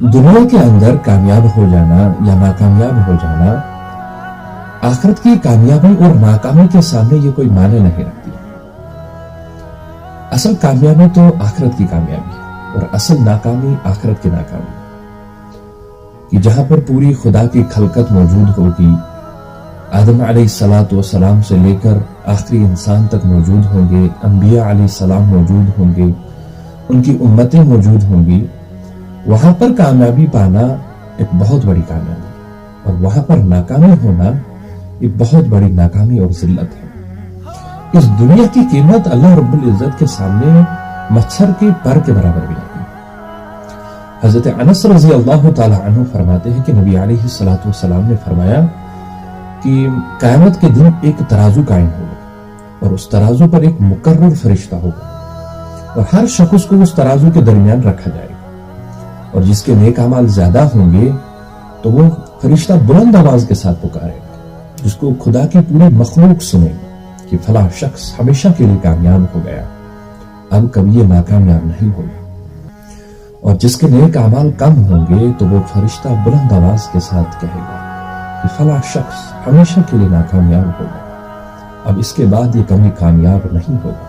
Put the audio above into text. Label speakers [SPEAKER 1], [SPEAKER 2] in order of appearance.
[SPEAKER 1] دنیا کے اندر کامیاب ہو جانا یا ناکامیاب ہو جانا آخرت کی کامیابی اور ناکامی کے سامنے یہ کوئی معنی نہیں رکھتی۔ اصل کامیابی تو آخرت کی کامیابی اور اصل ناکامی آخرت کی ناکامی، کہ جہاں پر پوری خدا کی خلقت موجود ہوگی، آدم علیہ السلام سے لے کر آخری انسان تک موجود ہوں گے، انبیاء علیہ السلام موجود ہوں گے، ان کی امتیں موجود ہوں گی، وہاں پر کامیابی پانا ایک بہت بڑی کامیابی، اور وہاں پر ناکامی ہونا ایک بہت بڑی ناکامی اور ذلت ہے۔ اس دنیا کی قیمت اللہ رب العزت کے سامنے مچھر کے پر کے برابر بھی نہیں۔ حضرت انس رضی اللہ تعالی عنہ فرماتے ہیں کہ نبی علیہ السلام نے فرمایا کہ قیامت کے دن ایک ترازو قائم ہوگا، اور اس ترازو پر ایک مقرر فرشتہ ہوگا، اور ہر شخص کو اس ترازو کے درمیان رکھا جائے گا، اور جس کے نیک اعمال زیادہ ہوں گے تو وہ فرشتہ بلند آواز کے ساتھ پکارے گا، جس کو خدا کی پوری مخلوق سنے کہ فلاں شخص ہمیشہ کے لیے کامیاب ہو گیا، اب کبھی یہ ناکامیاب نہیں ہوگا۔ اور جس کے نیک اعمال کم ہوں گے تو وہ فرشتہ بلند آواز کے ساتھ کہے گا کہ فلاں شخص ہمیشہ کے لیے ناکامیاب ہوگا، اب اس کے بعد یہ کبھی کامیاب نہیں ہوگا۔